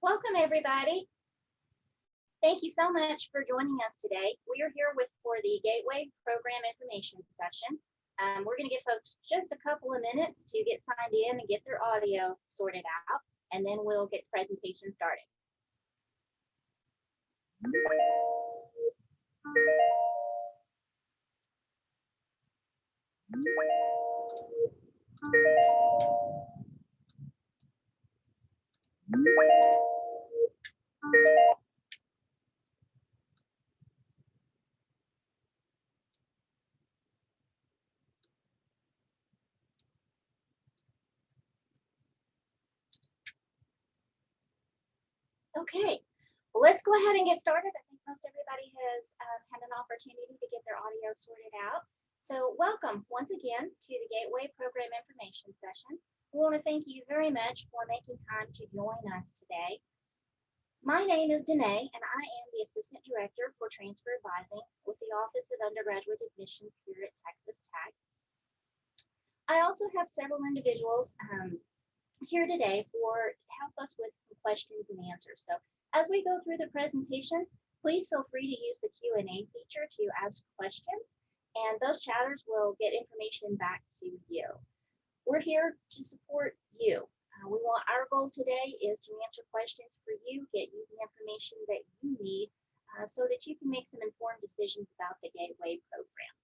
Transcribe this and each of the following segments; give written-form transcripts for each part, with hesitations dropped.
Welcome, everybody. Thank you so much for joining us today. We are here for the Gateway Program Information session. We're going to give folks just a couple of minutes to get signed in and get their audio sorted out, and then we'll get the presentation started. Okay, well, let's go ahead and get started. I think most everybody has had an opportunity to get their audio sorted out. So welcome once again to the Gateway Program Information session. We want to thank you very much for making time to join us today. My name is Danae, and I am the Assistant Director for TransferAdvising with the Office of Undergraduate Admissions here at Texas Tech. I also have several individuals here today for help us with some questions and answers. So as we go through the presentation, please feel free to use the Q&A feature to ask questions, and those chatters will get information back to you. We're here to support you. Our goal today is to answer questions for you, get you the information that you need so that you can make some informed decisions about the Gateway program.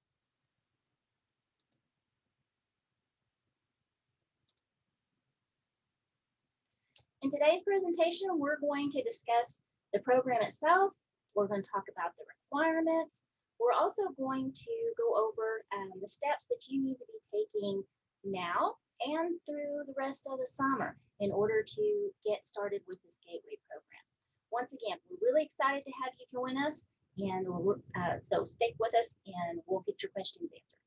In today's presentation, we're going to discuss the program itself. We're going to talk about the requirements. We're also going to go over the steps that you need to be taking now and through the rest of the summer in order to get started with this Gateway program. Once again, we're really excited to have you join us, and so stick with us and we'll get your questions answered.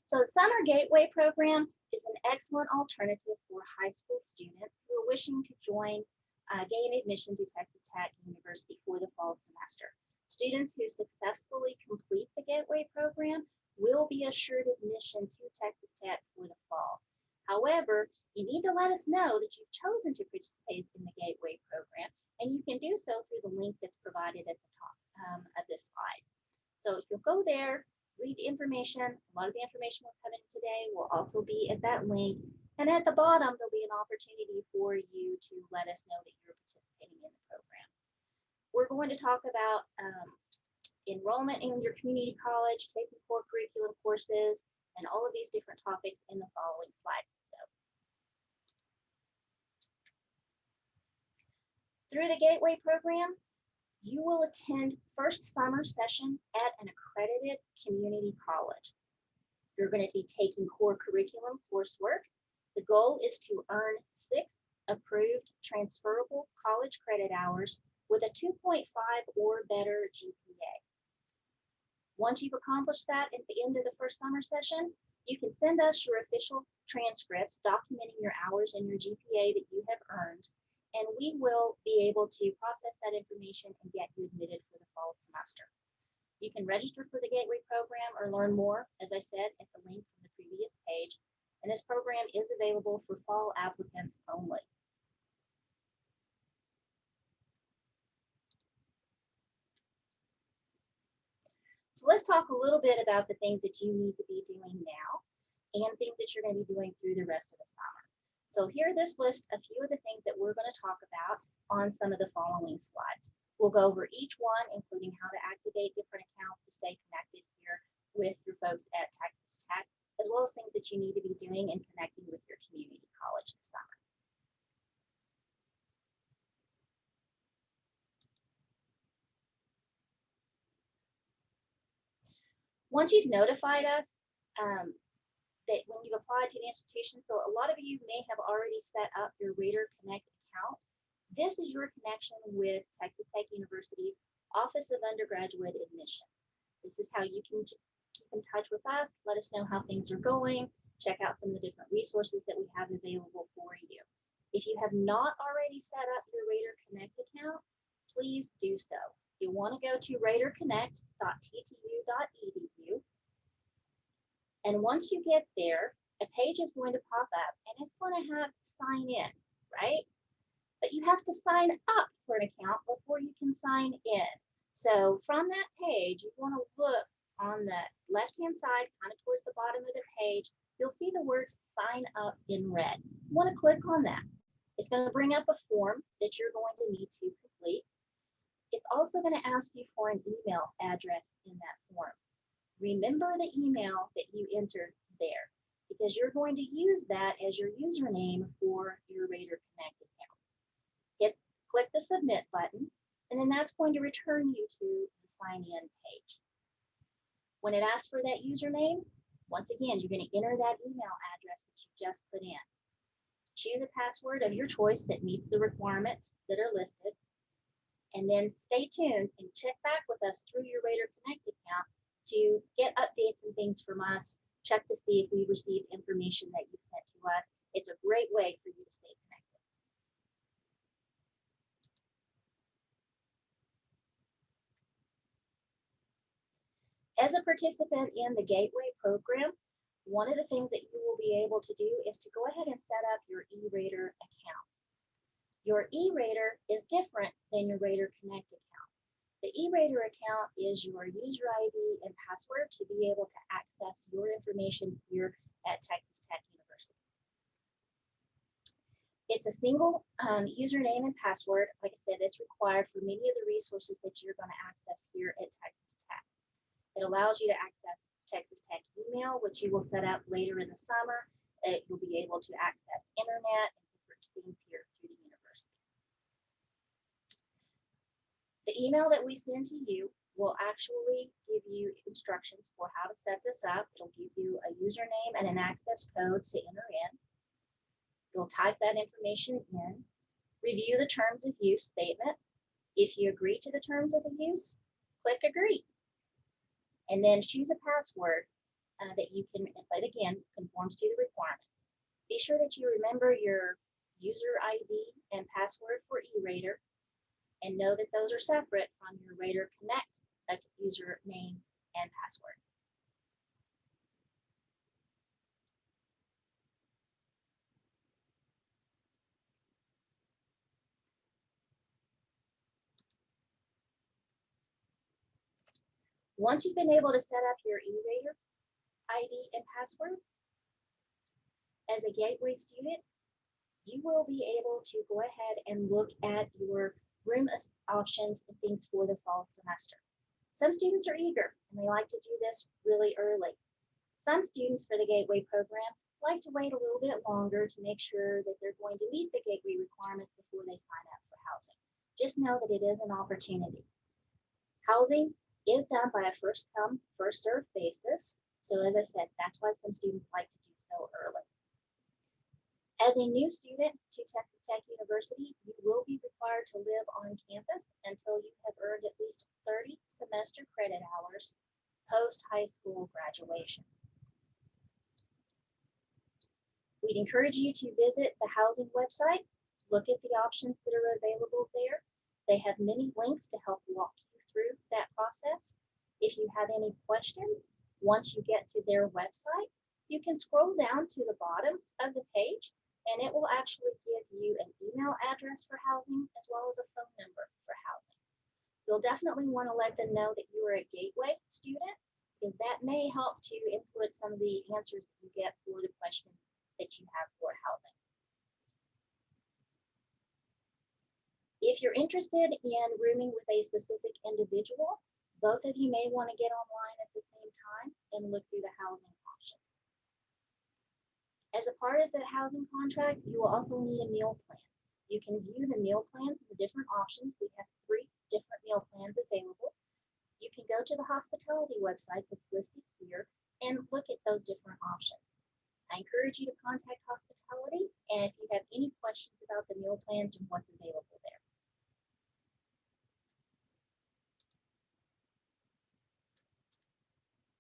So the Summer Gateway program is an excellent alternative for high school students who are wishing to gain admission to Texas Tech University for the fall semester. Students who successfully complete the Gateway program will be assured admission to Texas Tech for the fall. However, you need to let us know that you've chosen to participate in the Gateway program, and you can do so through the link that's provided at the top of this slide. So if you'll go there, read the information. A lot of the information we're covering today will also be at that link. And at the bottom, there'll be an opportunity for you to let us know that you're participating in the program. We're going to talk about enrollment in your community college, taking core curriculum courses, and all of these different topics in the following slides. So, through the Gateway program, you will attend first summer session at an accredited community college. You're going to be taking core curriculum coursework. The goal is to earn 6 approved transferable college credit hours with a 2.5 or better GPA. Once you've accomplished that at the end of the first summer session, you can send us your official transcripts documenting your hours and your GPA that you have earned, and we will be able to process that information and get you admitted for the fall semester. You can register for the Gateway program or learn more, as I said, at the link from the previous page, and this program is available for fall applicants only. So let's talk a little bit about the things that you need to be doing now and things that you're going to be doing through the rest of the summer. So here, this list a few of the things that we're going to talk about on some of the following slides. We'll go over each one, including how to activate different accounts to stay connected here with your folks at Texas Tech, as well as things that you need to be doing and connecting with your community college this summer. Once you've notified us that when you've applied to the institution, so a lot of you may have already set up your ERater Connect account. This is your connection with Texas Tech University's Office of Undergraduate Admissions. This is how you can keep in touch with us, let us know how things are going, check out some of the different resources that we have available for you. If you have not already set up your ERater Connect account, please do so. You'll want to go to raterconnect.ttu.edu. And once you get there, a page is going to pop up, and it's want to have sign in, right? But you have to sign up for an account before you can sign in. So from that page, you want to look on the left-hand side, kind of towards the bottom of the page, you'll see the words sign up in red. You want to click on that. It's going to bring up a form that you're going to need to complete. It's also going to ask you for an email address in that form. Remember the email that you entered there, because you're going to use that as your username for your ERater Connect account. Click the submit button, and then that's going to return you to the sign in page. When it asks for that username, once again, you're going to enter that email address that you just put in. Choose a password of your choice that meets the requirements that are listed, and then stay tuned and check back with us through your ERater Connect account to get updates and things from us. Check to see if we received information that you've sent to us. It's a great way for you to stay connected. As a participant in the Gateway program, one of the things that you will be able to do is to go ahead and set up your ERater account. Your ERater is different than your ERater Connect account. The ERater account is your user ID and password to be able to access your information here at Texas Tech University. It's a single username and password. Like I said, it's required for many of the resources that you're going to access here at Texas Tech. It allows you to access Texas Tech email, which you will set up later in the summer. You'll be able to access internet and different things here through the university. The email that we send to you will actually give you instructions for how to set this up. It'll give you a username and an access code to enter in. You'll type that information in, review the terms of use statement. If you agree to the terms of the use, click agree. And then choose a password that you can, but again, conforms to the requirements. Be sure that you remember your user ID and password for ERater, and know that those are separate from your ERater Connect username and password. Once you've been able to set up your ERater ID and password, as a Gateway student, you will be able to go ahead and look at your room options and things for the fall semester. Some students are eager and they like to do this really early. Some students for the Gateway program like to wait a little bit longer to make sure that they're going to meet the Gateway requirements before they sign up for housing. Just know that it is an opportunity. Housing is done by a first come, first served basis. So as I said, that's why some students like to do so early. As a new student to Texas Tech University, you will be required to live on campus until you have earned at least 30 semester credit hours post high school graduation. We'd encourage you to visit the housing website, look at the options that are available there. They have many links to help walk you through that process. If you have any questions, once you get to their website, you can scroll down to the bottom of the page and it will actually give you an email address for housing as well as a phone number for housing. You'll definitely want to let them know that you are a Gateway student, because that may help to influence some of the answers that you get for the questions that you have for housing. If you're interested in rooming with a specific individual, both of you may want to get online at the same time and look through the housing options. As a part of the housing contract, you will also need a meal plan. You can view the meal plans and the different options. We have 3 different meal plans available. You can go to the hospitality website that's listed here and look at those different options. I encourage you to contact hospitality, and if you have any questions about the meal plans and what's available there.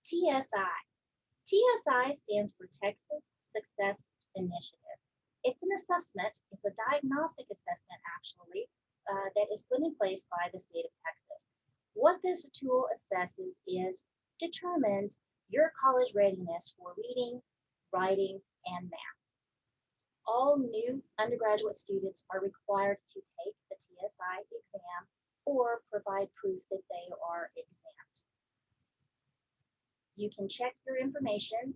TSI. TSI stands for Texas Success Initiative. It's an assessment, it's a diagnostic assessment actually, that is put in place by the state of Texas. What this tool assesses is determines your college readiness for reading, writing, and math. All new undergraduate students are required to take the TSI exam or provide proof that they are exempt. You can check your information,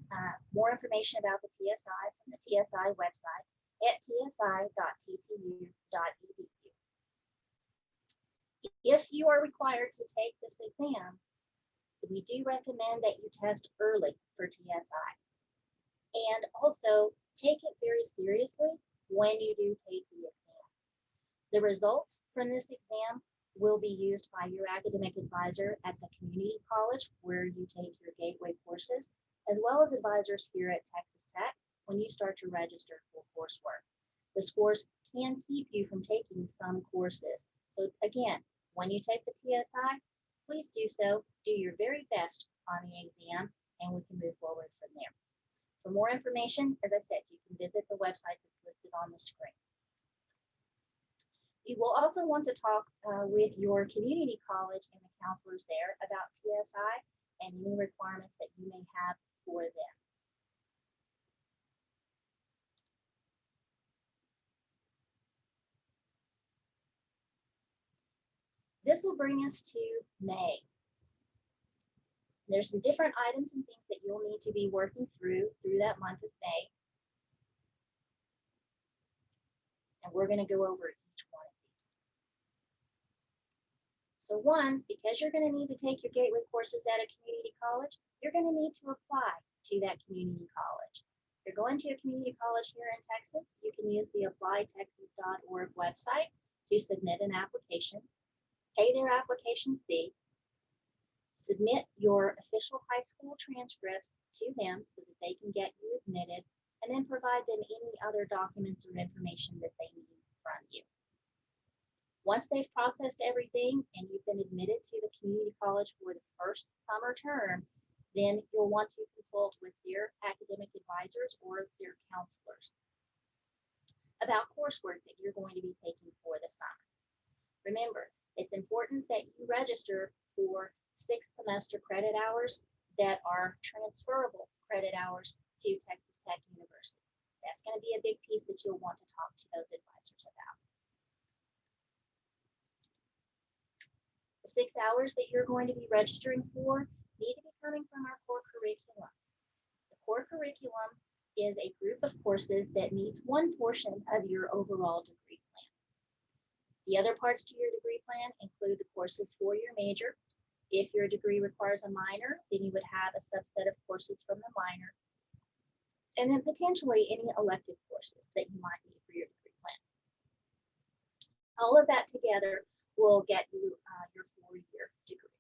more information about the TSI from the TSI website at tsi.ttu.edu. If you are required to take this exam, we do recommend that you test early for TSI. And also take it very seriously when you do take the exam. The results from this exam will be used by your academic advisor at the community college where you take your gateway courses, as well as advisors here at Texas Tech when you start to register for coursework. The scores can keep you from taking some courses. So again, when you take the TSI, please do so. Do your very best on the exam, and we can move forward from there. For more information, as I said, you can visit the website that's listed on the screen. You will also want to talk with your community college and the counselors there about TSI and any requirements that you may have for them. This will bring us to May. There's some different items and things that you'll need to be working through that month of May. And we're going to go over each one of these. So one, because you're going to need to take your gateway courses at a community college, you're going to need to apply to that community college. If you're going to a community college here in Texas, you can use the applytexas.org website to submit an application, pay their application fee, submit your official high school transcripts to them so that they can get you admitted, and then provide them any other documents or information that they need from you. Once they've processed everything and you've been admitted to the community college for the first summer term, then you'll want to consult with their academic advisors or their counselors about coursework that you're going to be taking for the summer. Remember, it's important that you register for 6 semester credit hours that are transferable credit hours to Texas Tech University. That's going to be a big piece that you'll want to talk to those advisors about. The 6 hours that you're going to be registering for need to be coming from our core curriculum. The core curriculum is a group of courses that meets one portion of your overall degree plan. The other parts to your degree plan include the courses for your major. If your degree requires a minor, then you would have a subset of courses from the minor, and then potentially any elective courses that you might need for your degree plan. All of that together will get you your 4-year degree.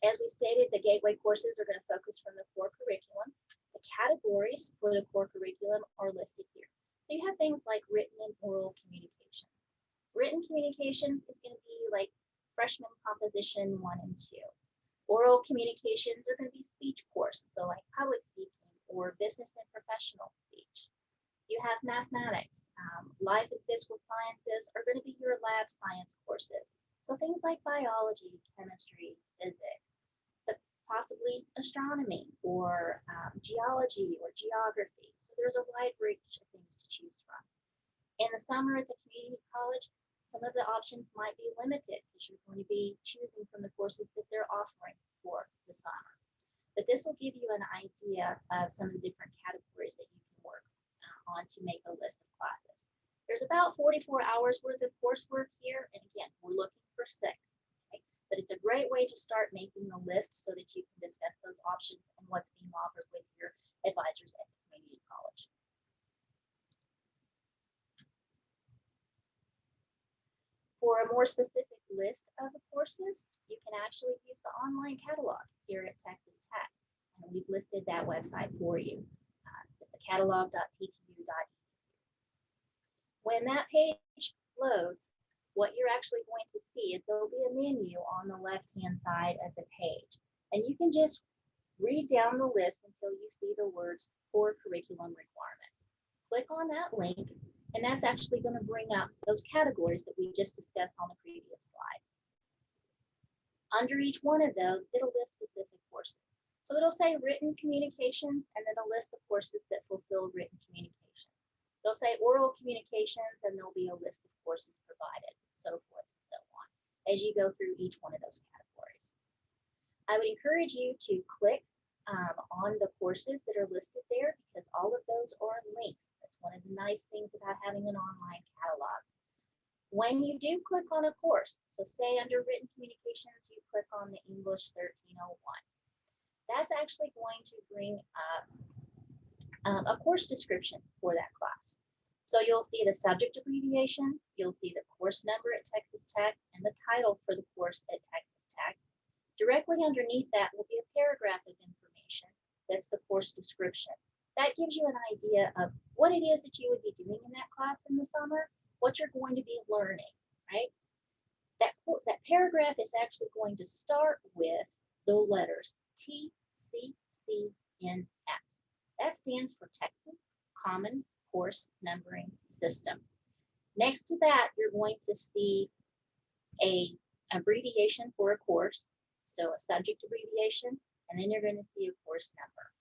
As we stated, the gateway courses are going to focus from the core curriculum. The categories for the core curriculum are listed here. So you have things like written and oral communications. Written communications is going to be like freshman composition 1 and 2. Oral communications are going to be speech courses, so like public speaking or business and professional speech. You have mathematics, life and physical sciences are going to be your lab science courses. So things like biology, chemistry, physics, but possibly astronomy or geology or geography. So there's a wide range of things to choose from. In the summer at the community college, some of the options might be limited because you're going to be choosing from the courses that they're offering for the summer. But this will give you an idea of some of the different categories that you can work on to make a list of classes. There's about 44 hours worth of coursework here, and again, we're looking for 6. Okay? But it's a great way to start making a list so that you can discuss those options and what's being offered with your advisors at the community college. For a more specific list of the courses, you can actually use the online catalog here at Texas Tech. And we've listed that website for you, the catalog.ttu.edu. When that page loads, what you're actually going to see is there'll be a menu on the left-hand side of the page. And you can just read down the list until you see the words core curriculum requirements. Click on that link, and that's actually going to bring up those categories that we just discussed on the previous slide. Under each one of those, it'll list specific courses. So it'll say written communications, and then it'll list the courses that fulfill written communications. It'll say oral communications, and there'll be a list of courses provided, so forth and so on, as you go through each one of those categories. I would encourage you to click on the courses that are listed there, because all of those are linked. That's one of the nice things about having an online catalog. When you do click on a course, so say under written communications, you click on the English 1301, that's actually going to bring up a course description for that class. So you'll see the subject abbreviation, you'll see the course number at Texas Tech, and the title for the course at Texas Tech. Directly underneath that will be a paragraph of information. That's the course description. That gives you an idea of what it is that you would be doing in that class in the summer, what you're going to be learning, right? That paragraph is actually going to start with the letters TCCNS. That stands for Texas Common Course Numbering System. Next to that, you're going to see an abbreviation for a course, so a subject abbreviation, and then you're going to see a course number.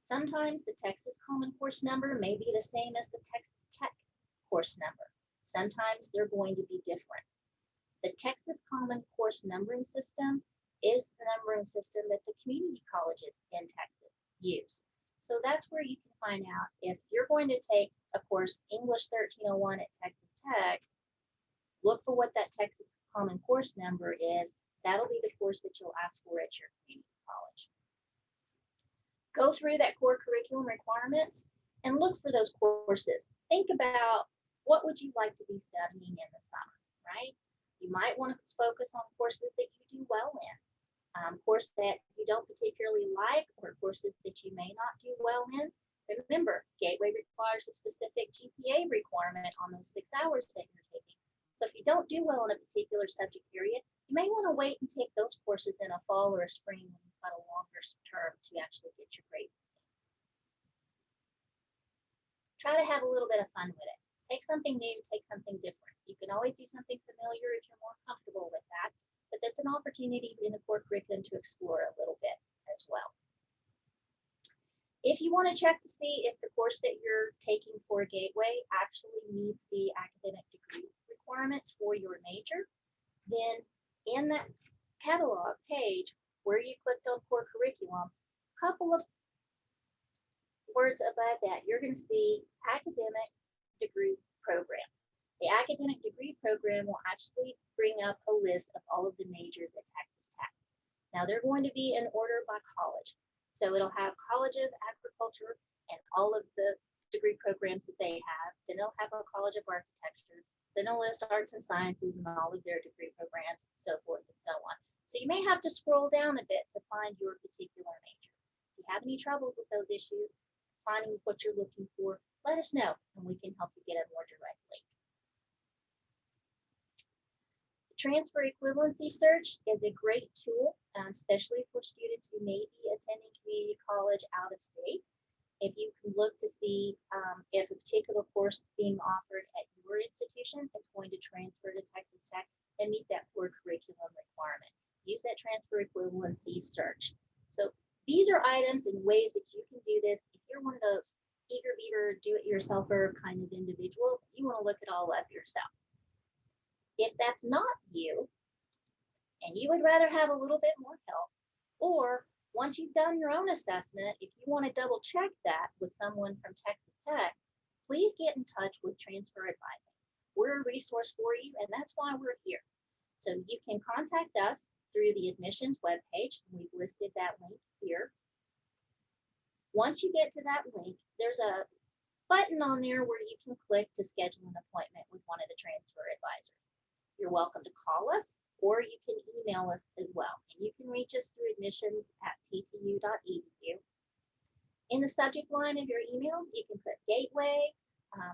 Sometimes the Texas Common Course number may be the same as the Texas Tech course number. Sometimes they're going to be different. The Texas Common Course Numbering System is the numbering system that the community colleges in Texas use. So that's where you can find out if you're going to take a course English 1301 at Texas Tech, look for what that Texas Common Course number is. That'll be the course that you'll ask for at your community college. Go through that core curriculum requirements and look for those courses. Think about, what would you like to be studying in the summer, right? You might want to focus on courses that you do well in, courses that you don't particularly like, or courses that you may not do well in. Remember, Gateway requires a specific GPA requirement on those 6 hours that you're taking. So if you don't do well in a particular subject area, you may want to wait and take those courses in a fall or a spring when you've got a longer term to actually get your grades. Try to have a little bit of fun with it. Take something new, take something different. You can always do something familiar if you're more comfortable with that, but that's an opportunity in the core curriculum to explore a little bit as well. If you want to check to see if the course that you're taking for Gateway actually meets the academic degree requirements for your major, then in that catalog page where you clicked on core curriculum, a couple of words above that, you're going to see academic degree program. The academic degree program will actually bring up a list of all of the majors at Texas Tech. Now they're going to be in order by college. So it'll have College of Agriculture and all of the degree programs that they have. Then it'll have a College of Architecture. Then it'll list Arts and Sciences and all of their degree programs, so forth and so on. So you may have to scroll down a bit to find your particular major. If you have any troubles with those issues, finding what you're looking for, let us know and we can help you get a more direct link. The transfer equivalency search is a great tool, especially for students who may be attending community college out of state. If you can look to see if a particular course being offered at your institution is going to transfer to Texas Tech and meet that core curriculum requirement. Use that transfer equivalency search. So these are items and ways that you can do this. If you're one of those eager beaver, do-it-yourselfer kind of individuals, you want to look it all up yourself. If that's not you, and you would rather have a little bit more help, or once you've done your own assessment, if you want to double check that with someone from Texas Tech, please get in touch with TransferAdvising. We're a resource for you, and that's why we're here. So you can contact us through the admissions webpage, and we've listed that link here. Once you get to that link, there's a button on there where you can click to schedule an appointment with one of the transfer advisors. You're welcome to call us, or you can email us as well. And you can reach us through admissions@ttu.edu. In the subject line of your email, you can put Gateway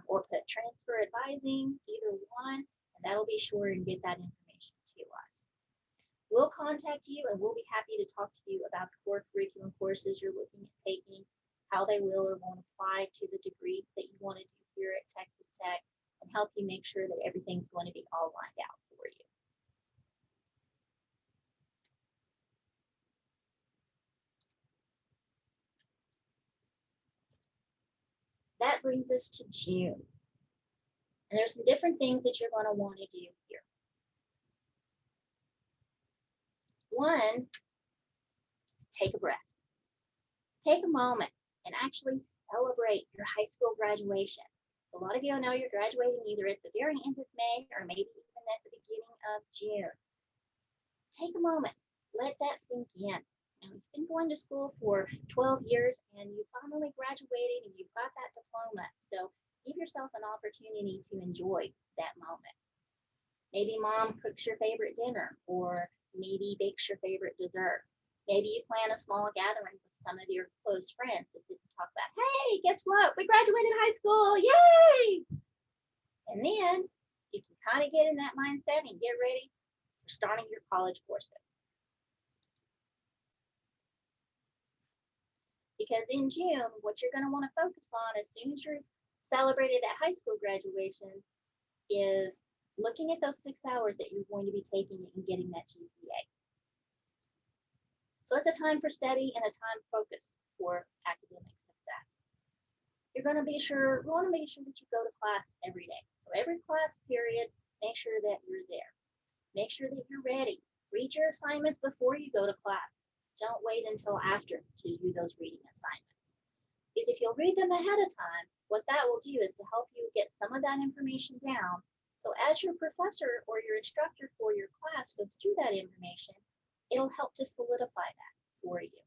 or put Transfer Advising, either one, and that'll be sure and get that information to us. We'll contact you and we'll be happy to talk to you about the core curriculum courses you're looking at taking, how they will or won't apply to the degree that you want to do here at Texas Tech, and help you make sure that everything's going to be all lined out for you. That brings us to June. And there's some different things that you're going to want to do here. One is take a breath. Take a moment and actually celebrate your high school graduation. A lot of you know you're graduating either at the very end of May or maybe even at the beginning of June. Take a moment, let that sink in. Now, you've been going to school for 12 years and you finally graduated and you've got that diploma. So give yourself an opportunity to enjoy that moment. Maybe mom cooks your favorite dinner, or maybe bakes your favorite dessert. Maybe you plan a small gathering with some of your close friends to sit and talk about, hey, guess what? We graduated high school, yay! And then you can kind of get in that mindset and get ready for starting your college courses. Because in June, what you're going to want to focus on as soon as you're celebrated that high school graduation is looking at those 6 hours that you're going to be taking and getting that GPA. So it's a time for study and a time focus for academic success. You're going to be sure, we want to make sure that you go to class every day. So every class period, make sure that you're there. Make sure that you're ready. Read your assignments before you go to class. Don't wait until after to do those reading assignments. Because if you'll read them ahead of time, what that will do is to help you get some of that information down. So as your professor or your instructor for your class goes through that information, it'll help to solidify that for you.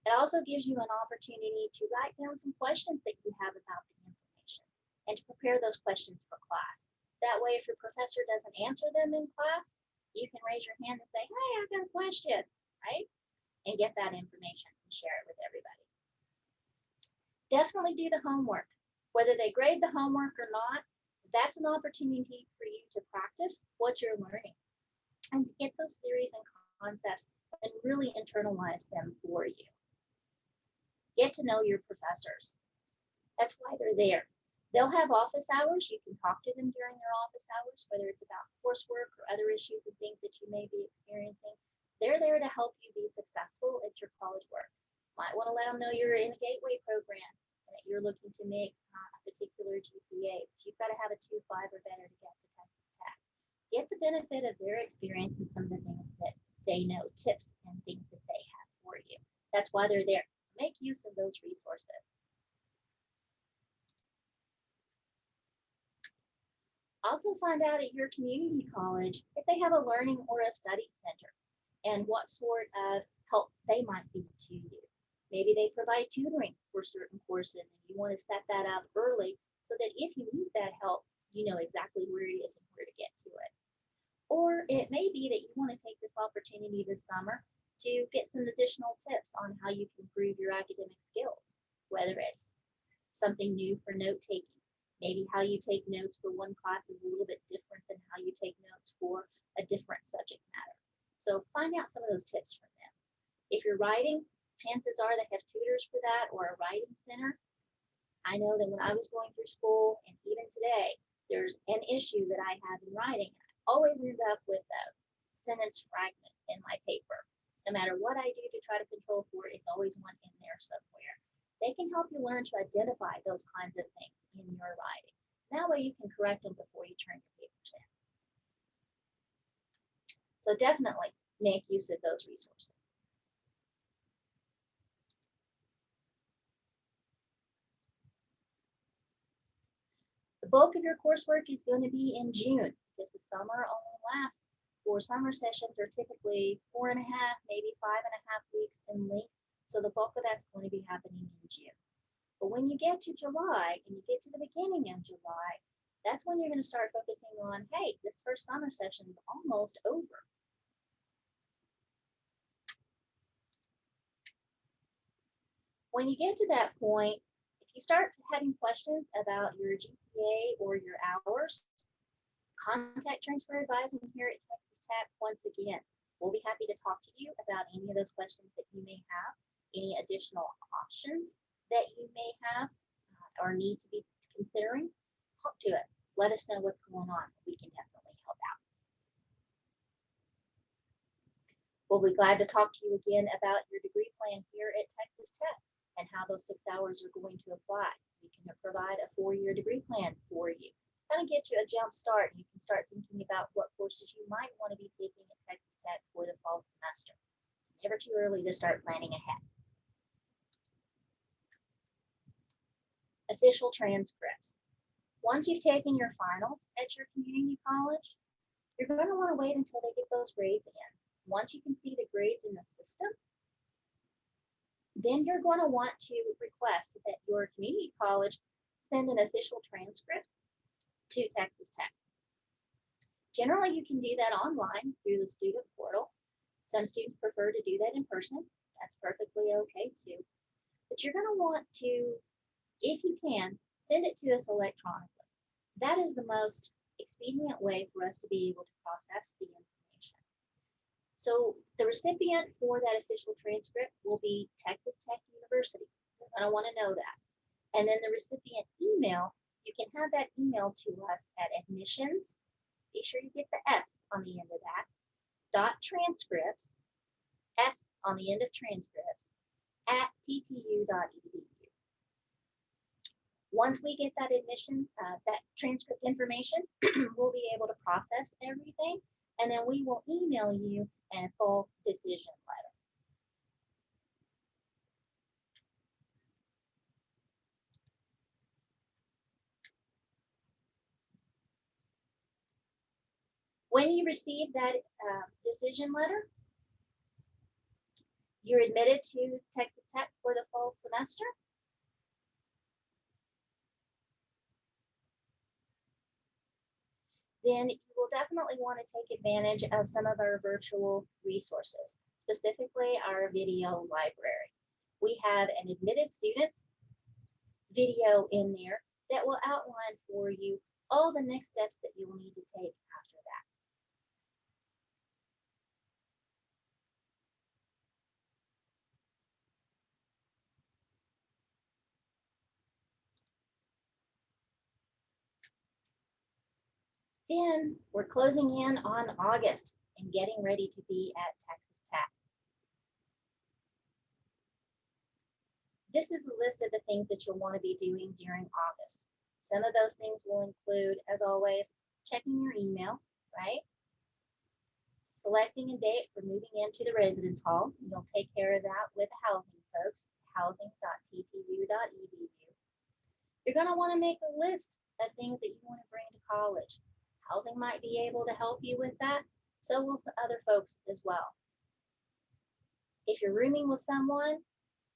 It also gives you an opportunity to write down some questions that you have about the information and to prepare those questions for class. That way, if your professor doesn't answer them in class, you can raise your hand and say, hey, I've got a question, right? And get that information and share it with everybody. Definitely do the homework. Whether they grade the homework or not, that's an opportunity for you to practice what you're learning and to get those theories and concepts and really internalize them for you. Get to know your professors. That's why they're there. They'll have office hours. You can talk to them during their office hours, whether it's about coursework or other issues and things that you may be experiencing. They're there to help you be successful at your college work. Might want to let them know you're in a gateway program and that you're looking to make a particular GPA. But you've got to have a 2.5 or better to get to Texas Tech. Get the benefit of their experience and some of the things that they know, tips and things that they have for you. That's why they're there. So make use of those resources. Also find out at your community college if they have a learning or a study center and what sort of help they might be to you. Maybe they provide tutoring for certain courses and you want to set that up early so that if you need that help, you know exactly where it is and where to get to it. Or it may be that you want to take this opportunity this summer to get some additional tips on how you can improve your academic skills, whether it's something new for note taking. Maybe how you take notes for one class is a little bit different than how you take notes for a different subject matter. So find out some of those tips from them. If you're writing, chances are they have tutors for that or a writing center. I know that when I was going through school and even today, there's an issue that I have in writing. I always end up with a sentence fragment in my paper. No matter what I do to try to control for it, it's always one in there somewhere. They can help you learn to identify those kinds of things in your writing. That way you can correct them before you turn your papers in. So definitely make use of those resources. The bulk of your coursework is going to be in June because the summer only lasts, or summer sessions are typically 4.5, maybe 5.5 weeks in length. So the bulk of that's going to be happening in June. But when you get to July and you get to the beginning of July, that's when you're going to start focusing on, hey, this first summer session is almost over. When you get to that point, if you start having questions about your GPA or your hours, contact TransferAdvising here at Texas Tech once again. We'll be happy to talk to you about any of those questions that you may have, any additional options that you may have or need to be considering. Talk to us. Let us know what's going on. We can definitely help out. We'll be glad to talk to you again about your degree plan here at Texas Tech and how those 6 hours are going to apply. We can provide a 4-year degree plan for you. Kind of get you a jump start. You can start thinking about what courses you might want to be taking at Texas Tech for the fall semester. It's never too early to start planning ahead. Official transcripts. Once you've taken your finals at your community college, you're going to want to wait until they get those grades in. Once you can see the grades in the system, then you're going to want to request that your community college send an official transcript to Texas Tech. Generally, you can do that online through the student portal. Some students prefer to do that in person. That's perfectly okay too. But you're going to want to, if you can, send it to us electronically. That is the most expedient way for us to be able to process the information. So the recipient for that official transcript will be Texas Tech University. You're going to want to know that. And then the recipient email, you can have that email to us at admissions. Be sure you get the S on the end of that. .transcripts, S on the end of transcripts, at ttu.edu. Once we get that admission, that transcript information, we'll be able to process everything, and then we will email you a full decision letter. When you receive that decision letter, you're admitted to Texas Tech for the fall semester. Then you will definitely want to take advantage of some of our virtual resources, specifically our video library. We have an admitted students video in there that will outline for you all the next steps that you will need to take after that. Then we're closing in on August and getting ready to be at Texas Tech. This is a list of the things that you'll want to be doing during August. Some of those things will include, as always, checking your email, right? Selecting a date for moving into the residence hall. You'll take care of that with the housing folks, housing.ttu.edu. You're going to want to make a list of things that you want to bring to college. Housing might be able to help you with that. So will some other folks as well. If you're rooming with someone,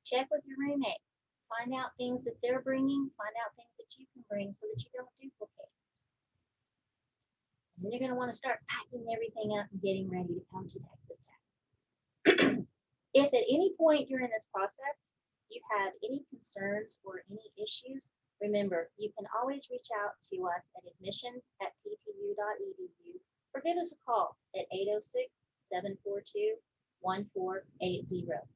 check with your roommate. Find out things that they're bringing. Find out things that you can bring so that you don't duplicate. And then you're going to want to start packing everything up and getting ready to come to Texas Tech. If at any point during this process you have any concerns or any issues, remember, you can always reach out to us at admissions@ttu.edu or give us a call at 806-742-1480.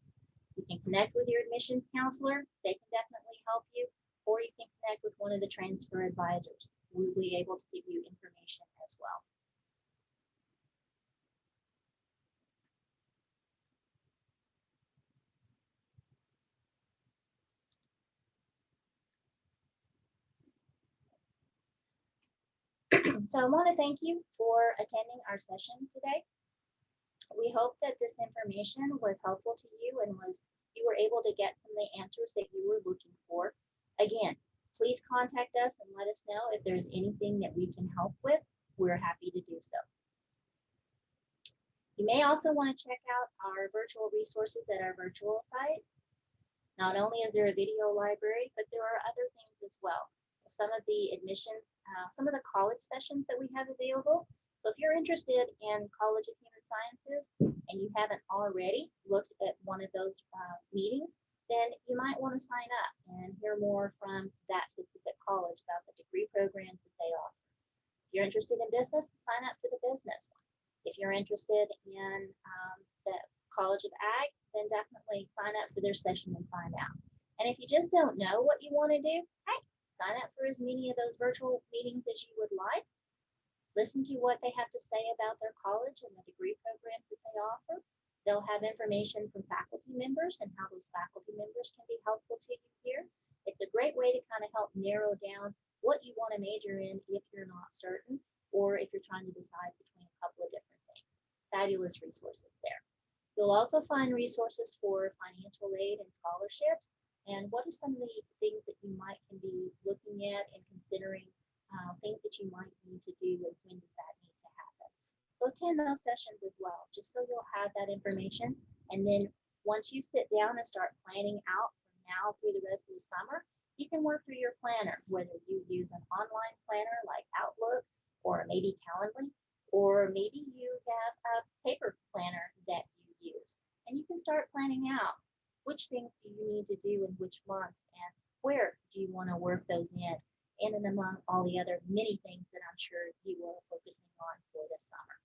You can connect with your admissions counselor. They can definitely help you, or you can connect with one of the transfer advisors. We'll be able to give you information as well. So I want to thank you for attending our session today. We hope that this information was helpful to you and you were able to get some of the answers that you were looking for. Again, please contact us and let us know if there's anything that we can help with. We're happy to do so. You may also want to check out our virtual resources at our virtual site. Not only is there a video library, but there are other things as well. Some of the admissions, some of the college sessions that we have available. So if you're interested in College of Human Sciences and you haven't already looked at one of those meetings, then you might want to sign up and hear more from that specific college about the degree programs that they offer. If you're interested in business, sign up for the business one. If you're interested in the College of Ag, then definitely sign up for their session and find out. And if you just don't know what you want to do, hey, sign up for as many of those virtual meetings as you would like. Listen to what they have to say about their college and the degree programs that they offer. They'll have information from faculty members and how those faculty members can be helpful to you here. It's it's a great way to kind of help narrow down what you want to major in if you're not certain, or if you're trying to decide between a couple of different things. Fabulous resources there. You'll also find resources for financial aid and scholarships, and what are some of the things that you might can be looking at and considering, things that you might need to do, and when does that need to happen. So attend those sessions as well, just so you'll have that information. And then once you sit down and start planning out from now through the rest of the summer, you can work through your planner, whether you use an online planner like Outlook or maybe Calendly, or maybe you have a paper planner that you use. And you can start planning out which things do you need to do in which month, and where do you want to work those in, and among all the other many things that I'm sure you are focusing on for this summer.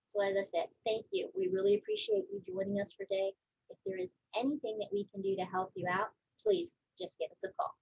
So as I said, thank you. We really appreciate you joining us today. If there is anything that we can do to help you out, please just give us a call.